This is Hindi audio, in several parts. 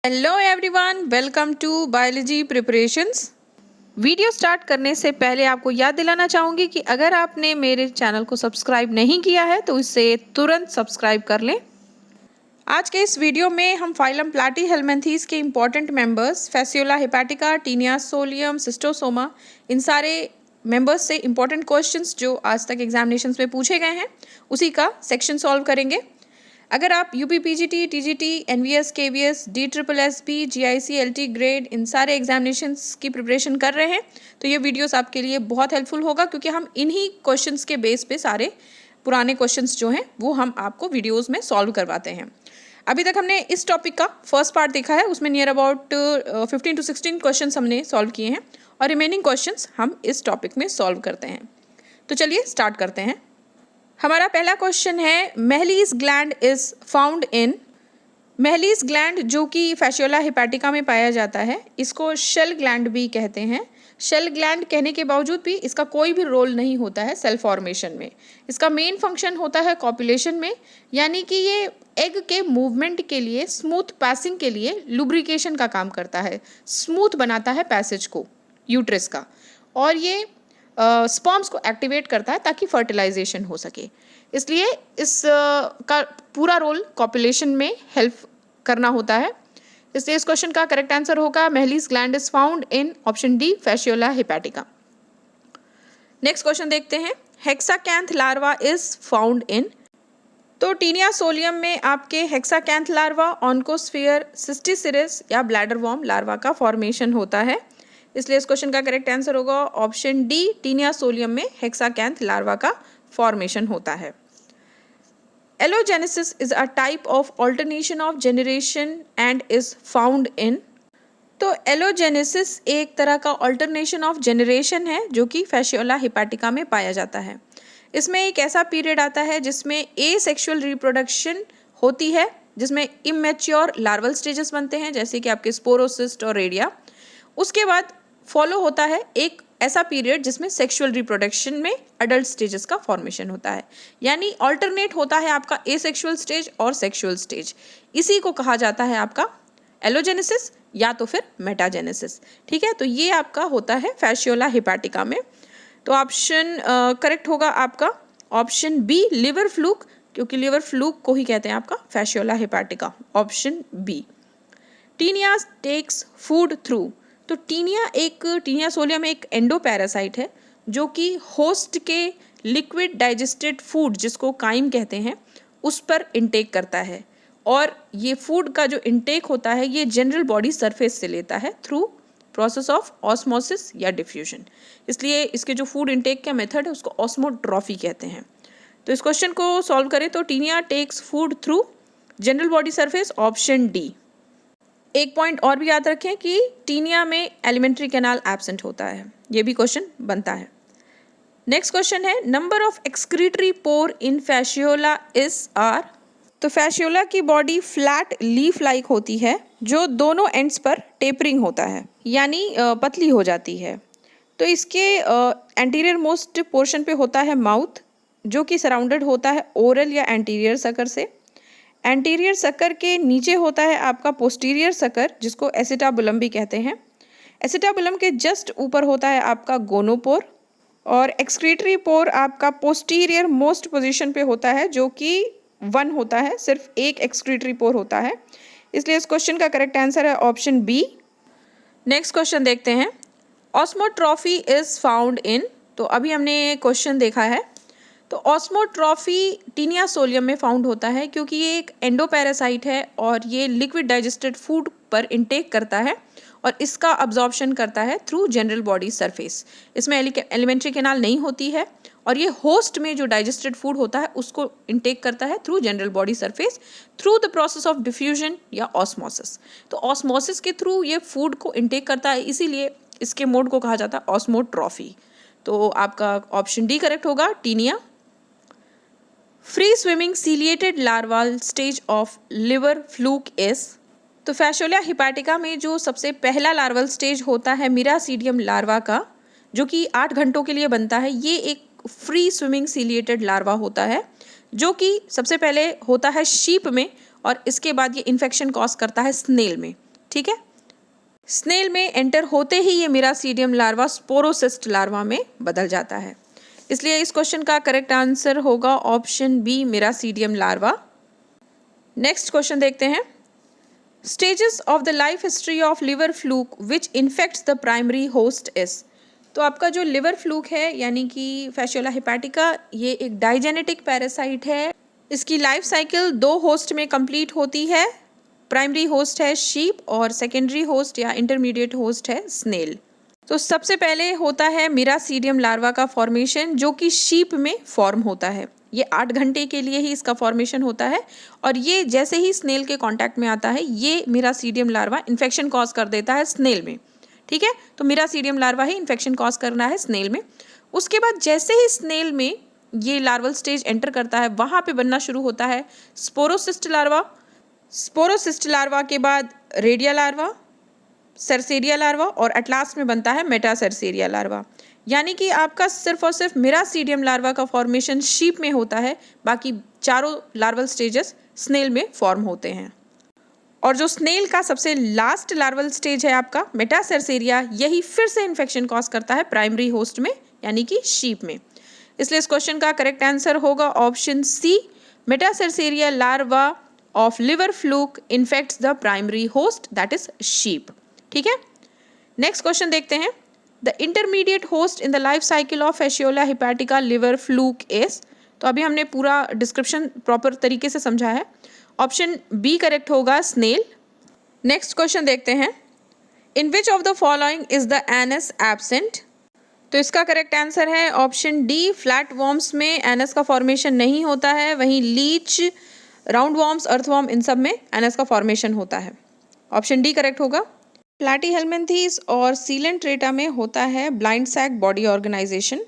Hello everyone, welcome to biology preparations. Video start करने से पहले आपको याद दिलाना चाहूँगी कि अगर आपने मेरे चैनल को सब्सक्राइब नहीं किया है तो इसे तुरंत सब्सक्राइब कर लें। आज के इस वीडियो में हम फाइलम प्लैटीहेलमिन्थीज के important members Fasciola hepatica, Taenia solium, Schistosoma, इन सारे मेंबर्स से इम्पॉर्टेंट क्वेश्चंस जो आज तक एग्जामिनेशंस में पूछे गए हैं उसी का सेक्शन सॉल्व करेंगे। अगर आप UP PGT, TGT, NVS, KVS, DSSB, GIC, LT grade इन सारे एग्जामिनेशंस की प्रिपरेशन कर रहे हैं तो ये वीडियोस आपके लिए बहुत हेल्पफुल होगा, क्योंकि हम इन्हीं क्वेश्चंस के बेस पे सारे पुराने क्वेश्चंस जो हैं वो हम आपको वीडियोस में सॉल्व करवाते हैं। अभी तक हमने इस टॉपिक का फर्स्ट पार्ट देखा है, उसमें नियर अबाउट 15 to 16 क्वेश्चन हमने सॉल्व किए हैं और रिमेनिंग क्वेश्चंस हम इस टॉपिक में सॉल्व करते हैं। तो चलिए स्टार्ट करते हैं। हमारा पहला क्वेश्चन है, Mehlis gland is found in. Mehlis gland जो कि फैसियोला हेपाटिका में पाया जाता है, इसको शेल ग्लैंड भी कहते हैं। शेल ग्लैंड कहने के बावजूद भी इसका कोई भी रोल नहीं होता है सेल फॉर्मेशन में। इसका मेन फंक्शन होता है कॉपुलेशन में, यानी कि ये एग के मूवमेंट के लिए, स्मूथ पैसिंग के लिए लुब्रिकेशन का काम करता है, स्मूथ बनाता है पैसेज को यूट्रस का, और ये स्पर्म्स को एक्टिवेट करता है ताकि फर्टिलाइजेशन हो सके। इसलिए इस का पूरा रोल कॉपुलेशन में हेल्प करना होता है। इसलिए इस क्वेश्चन का करेक्ट आंसर होगा Mehlis gland is found in option D, Fasciola hepatica. Next question देखते हैं, hexacanth larva is found in. तो टीनिया सोलियम में आपके हेक्साकैंथ लार्वा, ऑन्कोस्फियर, सिस्टिसिरिस या ब्लैडर वॉर्म लार्वा का फॉर्मेशन होता है। इसलिए इस क्वेश्चन का करेक्ट आंसर होगा ऑप्शन डी, टीनिया सोलियम में हेक्साकैंथ लार्वा का फॉर्मेशन होता है। एलोजेनेसिस is a type of alternation of generation and is found in. तो एलोजेनेसिस एक तरह का ऑल्टरनेशन ऑफ जनरेशन है जो कि फैसियोला हेपाटिका में पाया जाता है। इसमें एक ऐसा पीरियड आता है जिसमें एसेक्सुअल रिप्रोडक्शन होती है, जिसमें इमेच्योर लार्वल स्टेजेस बनते हैं जैसे कि आपके स्पोरोसिस्ट और रेडिया। उसके बाद फॉलो होता है एक ऐसा पीरियड जिसमें सेक्सुअल रिप्रोडक्शन में अडल्ट स्टेजेस का फॉर्मेशन होता है, यानी ऑल्टरनेट होता है आपका एसेक्सुअल स्टेज और सेक्सुअल स्टेज। इसी को कहा जाता है आपका एलोजेनेसिस या तो फिर मेटाजेनेसिस। ठीक है, तो ये आपका होता है फैसियोला हेपाटिका में। तो ऑप्शन करेक्ट होगा आपका ऑप्शन बी, लिवर फ्लूक, क्योंकि लिवर फ्लूक को ही कहते हैं आपका Fasciola hepatica, option B. Taenia takes food through. तो टीनिया सोलियम एक एंडोपैरासाइट है जो कि होस्ट के लिक्विड डाइजेस्टेड फूड, जिसको काइम कहते हैं, उस पर इंटेक करता है, और ये फूड का जो इंटेक होता है ये जनरल बॉडी सरफेस से लेता है थ्रू प्रोसेस ऑफ ऑस्मोसिस या डिफ्यूजन। इसलिए इसके जो फूड इंटेक का मेथड है उसको ऑस्मोट्रॉफी कहते हैं। तो इस क्वेश्चन को सॉल्व करें तो Taenia takes food through general body surface, option D. एक पॉइंट और भी याद रखें कि टीनिया में एलिमेंट्री कैनाल एब्सेंट होता है, ये भी क्वेश्चन बनता है। नेक्स्ट क्वेश्चन है, number of excretory pore in Fasciola is are. तो फैसियोला की बॉडी फ्लैट लीफ लाइक होती है जो दोनों एंड्स पर टेपरिंग होता है, यानी पतली हो जाती है। तो इसके एंटीरियर मोस्ट पोर्शन पे होता है माउथ, जो कि सराउंडेड होता है ओरल या एंटीरियर सकर से। एंटीरियर सकर के नीचे होता है आपका पोस्टीरियर सकर, जिसको एसिटाबुलम भी कहते हैं। एसिटाबुलम के जस्ट ऊपर होता है आपका गोनोपोर, और एक्सक्रीटरी पोर आपका पोस्टीरियर मोस्ट पोजीशन पे होता है, जो कि 1 होता है, सिर्फ एक एक्सक्रीटरी पोर होता है। इसलिए इस क्वेश्चन का करेक्ट आंसर है ऑप्शन बी। नेक्स्ट क्वेश्चन देखते हैं, ऑस्मोट्रॉफी इज फाउंड इन। तो अभी हमने क्वेश्चन देखा है, तो ऑस्मोट्रॉफी टीनिया सोलियम में फाउंड होता है क्योंकि ये एक एंडोपैरासाइट है और ये लिक्विड डाइजेस्टेड फूड पर इंटेक करता है और इसका अब्जॉर्प्शन करता है थ्रू जनरल बॉडी सरफेस। इसमें एलिमेंट्री कैनाल नहीं होती है और ये होस्ट में जो डाइजेस्टेड फूड होता है उसको इंटेक करता है through general body surface through the process of diffusion या ऑस्मोसिस। तो ऑस्मोसिस के थ्रू ये फूड को इंटेक करता है, इसीलिए इसके मोड को कहा जाता है ऑस्मोट्रॉफी। तो आपका ऑप्शन डी करेक्ट होगा, Taenia. Free swimming ciliated larval stage of liver fluke is. तो फैसियोला हेपाटिका में जो सबसे पहला लार्वल स्टेज होता है मिरासीडियम लार्वा का, जो कि 8 घंटों के लिए बनता है, ये एक फ्री स्विमिंग सीलिएटेड लार्वा होता है जो कि सबसे पहले होता है शीप में और इसके बाद ये इन्फेक्शन कॉज करता है स्नेल में। ठीक है। स्नेल में एंटर होते ही ये मिरासीडियम लार्वा स्पोरोसिस्ट लार्वा में बदल जाता है, इसलिए इस क्वेश्चन का करेक्ट आंसर होगा option B, miracidium larva. Next question देखते हैं। Stages of the life history of liver fluke which infects the primary host is. तो आपका जो लिवर फ्लूक है यानी कि फैसियोला हिपैटिका, ये एक डाइजेनेटिक पैरासाइट है। इसकी लाइफ साइकिल 2 होस्ट में कंप्लीट होती है। प्राइमरी होस्ट है शीप और सेकेंडरी होस्ट या इंटरमीडिएट होस्ट है स्नेल। तो सबसे पहले होता है मिरासीडियम लार्वा का फॉर्मेशन, जो कि शीप में फॉर्म होता है। ये 8 घंटे के लिए ही इसका फॉर्मेशन होता है और ये जैसे ही स्नेल के कांटेक्ट में आता है, ये मिरासीडियम लार्वा इन्फेक्शन कॉज कर देता है स्नेल में, ठीक है। तो मिरासीडियम लार्वा ही इन्फेक्शन कॉज करना है स्नेल में। उसके बाद जैसे ही स्नेल में ये लार्वल स्टेज एंटर करता है, वहाँ पे बनना शुरू होता है स्पोरोसिस्ट लार्वा। स्पोरोसिस्ट लार्वा के बाद रेडिया लार्वा, सर्सेरिया लार्वा और एट लास्ट में बनता है मेटासर्सेरिया लार्वा। यानी कि आपका सिर्फ और सिर्फ मिरासीडियम लार्वा का फॉर्मेशन शीप में होता है, बाकी चारों लार्वल स्टेजेस स्नेल में फॉर्म होते हैं। और जो स्नेल का सबसे लास्ट लार्वल स्टेज है आपका मेटासर्सेरिया, यही फिर से इन्फेक्शन कॉज करता है प्राइमरी होस्ट में यानी कि शीप में। इसलिए इस क्वेश्चन का करेक्ट आंसर होगा option C, metacercaria larva of liver fluke infects the primary host that is sheep, ठीक है। नेक्स्ट क्वेश्चन देखते हैं। The intermediate host in the life cycle of Fasciola hepatica liver fluke is. तो अभी हमने पूरा डिस्क्रिप्शन प्रॉपर तरीके से समझा है। ऑप्शन बी करेक्ट होगा स्नेल। नेक्स्ट क्वेश्चन देखते हैं। In which of the following is the anus absent. तो इसका करेक्ट आंसर है ऑप्शन डी, फ्लैट वॉर्म्स में एनस का फॉर्मेशन नहीं होता है, वहीं लीच, राउंड वॉर्म्स, अर्थवॉर्म, इन सब में एनस का फॉर्मेशन होता है। ऑप्शन डी करेक्ट होगा। प्लैटीहेल्मिन्थीज और सीलेंट्रेटा में होता है ब्लाइंड सैक बॉडी ऑर्गेनाइजेशन,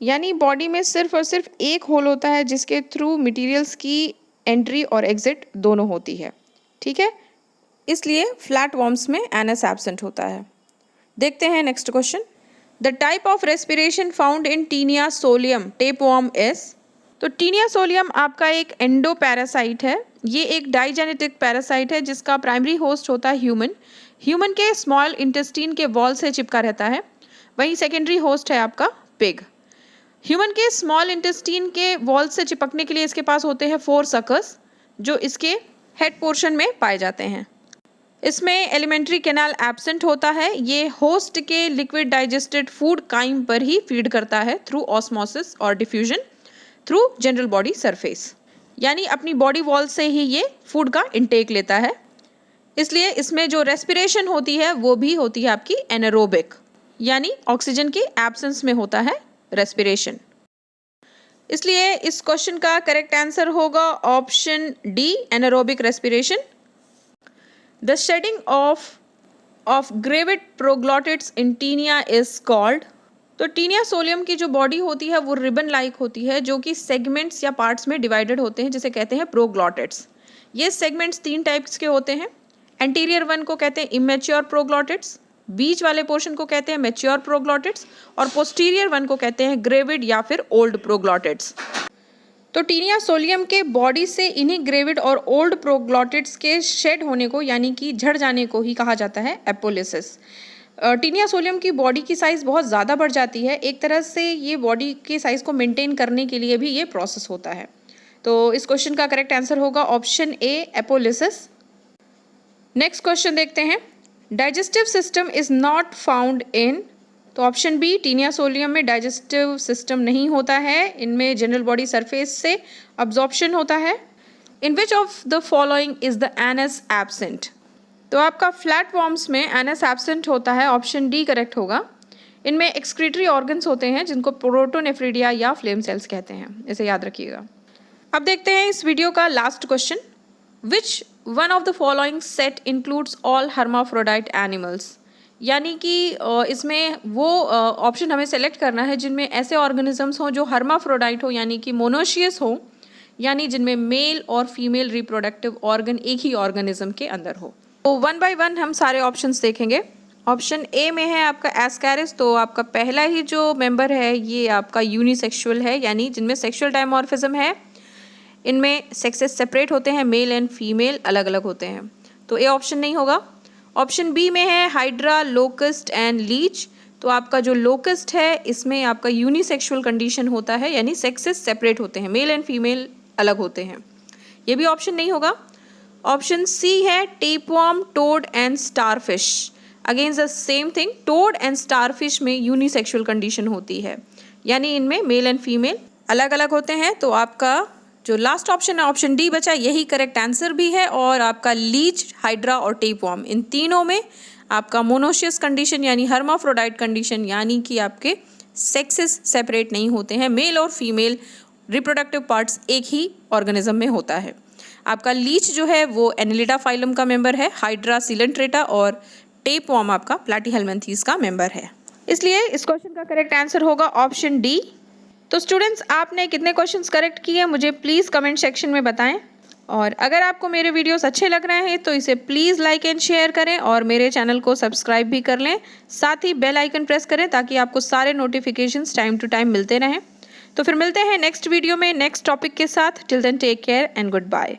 यानी बॉडी में सिर्फ और सिर्फ एक होल होता है जिसके थ्रू मटेरियल्स की एंट्री और एग्जिट दोनों होती है, ठीक है। इसलिए फ्लैट वॉर्म्स में एनस एब्सेंट होता है। देखते हैं next question. The type of respiration found in Taenia solium tapeworm is. तो टीनिया सोलियम आपका एक एंडो पैरासाइट है। ये एक डाइजेनेटिक पैरासाइट है जिसका प्राइमरी होस्ट होता है ह्यूमन। ह्यूमन के स्मॉल इंटेस्टीन के वॉल से चिपका रहता है। वहीं सेकेंडरी होस्ट है आपका पिग। ह्यूमन के स्मॉल इंटेस्टीन के वॉल से चिपकने के लिए इसके पास होते हैं 4 सकस, जो इसके हेड पोर्शन में पाए जाते हैं। इसमें एलिमेंट्री कैनाल एब्सेंट होता है। ये होस्ट के लिक्विड डाइजेस्टेड फूड काइम पर ही फीड करता है थ्रू ऑस्मोसिस और diffusion through general body surface, यानी अपनी बॉडी वॉल से ही ये फूड का इंटेक लेता है। इसलिए इसमें जो रेस्पिरेशन होती है वो भी होती है आपकी एनारोबिक, यानी ऑक्सीजन की एब्सेंस में होता है रेस्पिरेशन। इसलिए इस क्वेश्चन का करेक्ट आंसर होगा option D, anaerobic respiration. The shedding of gravid proglottids in Taenia is called. तो टीनिया सोलियम की जो बॉडी होती है वो रिबन लाइक होती है, जो कि सेगमेंट्स या पार्ट्स में डिवाइडेड होते हैं, जिसे कहते हैं प्रोग्लॉटिड्स। ये सेगमेंट्स 3 टाइप्स के होते हैं। एंटीरियर वन को कहते हैं इमेच्योर प्रोग्लॉटिड्स, बीच वाले पोर्शन को कहते हैं मैच्योर प्रोग्लॉटिड्स और पोस्टीरियर वन को कहते हैं ग्रेविड या फिर ओल्ड प्रोग्लॉटिड्स। तो टीनिया सोलियम के बॉडी से इन्हीं ग्रेविड और ओल्ड प्रोग्लॉटिड्स के शेड होने को यानी कि झड़ जाने को ही कहा जाता है एपोलिसिस। टीनिया सोलियम की बॉडी की साइज़ बहुत ज़्यादा बढ़ जाती है। एक तरह से ये बॉडी की साइज़ को मेंटेन करने के लिए भी ये प्रोसेस होता है। तो इस क्वेश्चन का करेक्ट आंसर होगा option A, apolysis. Next question देखते हैं। Digestive system is not found in. तो ऑप्शन बी, टीनिया सोलियम में डाइजेस्टिव सिस्टम नहीं होता है। इनमें जनरल बॉडी सरफेस से अब्जॉर्प्शन होता है। In which of the following is the anus absent. तो आपका फ्लैट वॉर्म्स में एनस एब्सेंट होता है। ऑप्शन डी करेक्ट होगा। इनमें एक्सक्रीटरी ऑर्गन्स होते हैं जिनको प्रोटोनेफ्रिडिया या फ्लेम सेल्स कहते हैं, इसे याद रखिएगा। अब देखते हैं इस वीडियो का last question. Which one of the following set includes all hermaphrodite animals. यानी कि इसमें वो ऑप्शन हमें सेलेक्ट करना है जिनमें ऐसे ऑर्गेनिजम्स हों जो हर्माफ्रोडाइट हो, यानी कि मोनोशियस हो, यानी जिनमें मेल और फीमेल रिप्रोडक्टिव ऑर्गन एक ही ऑर्गेनिज्म के अंदर हो। तो 1 बाय 1 हम सारे ऑप्शंस देखेंगे। ऑप्शन ए में है आपका एस्कैरिस। तो आपका पहला ही जो मेंबर है ये आपका यूनिसेक्सुअल है, यानी जिनमें सेक्सुअल डायमॉर्फिज्म है। इनमें सेक्सेस सेपरेट होते हैं, मेल एंड फीमेल अलग अलग होते हैं। तो ए ऑप्शन नहीं होगा। ऑप्शन बी में है हाइड्रा, लोकस्ट एंड लीच। तो आपका जो लोकस्ट है इसमें आपका यूनिसेक्सुअल कंडीशन होता है, यानी सेक्सेस सेपरेट होते हैं, मेल एंड फीमेल अलग होते हैं। ये भी ऑप्शन नहीं होगा। ऑप्शन सी है tapeworm, toad and starfish. Again the same thing, toad and starfish में यूनिसेक्सुअल कंडीशन होती है, यानी इनमें मेल एंड फीमेल अलग अलग होते हैं। तो आपका जो लास्ट ऑप्शन है ऑप्शन डी बचा, यही करेक्ट आंसर भी है। और आपका लीच, हाइड्रा और टेपवर्म, इन तीनों में आपका मोनोशियस कंडीशन यानी हर्माफ्रोडाइट कंडीशन, यानी कि आपके सेक्सेस सेपरेट नहीं होते हैं, मेल और फीमेल रिप्रोडक्टिव पार्ट्स एक ही ऑर्गेनिज्म में होता है। आपका लीच जो है वो एनिलिडा फाइलम का मेंबर है, हाइड्रा सिलेंट्रेटा और टेपवर्म आपका प्लैटीहेलमिन्थीज का मेंबर है। इसलिए इस क्वेश्चन का करेक्ट आंसर होगा ऑप्शन डी। तो स्टूडेंट्स, आपने कितने क्वेश्चंस करेक्ट किए मुझे प्लीज़ कमेंट सेक्शन में बताएं। और अगर आपको मेरे वीडियोस अच्छे लग रहे हैं तो इसे प्लीज़ लाइक एंड शेयर करें और मेरे चैनल को सब्सक्राइब भी कर लें। साथ ही बेल आइकन प्रेस करें ताकि आपको सारे नोटिफिकेशंस टाइम टू टाइम मिलते रहें। तो फिर मिलते हैं नेक्स्ट वीडियो में नेक्स्ट टॉपिक के साथ। Till then take care and good bye.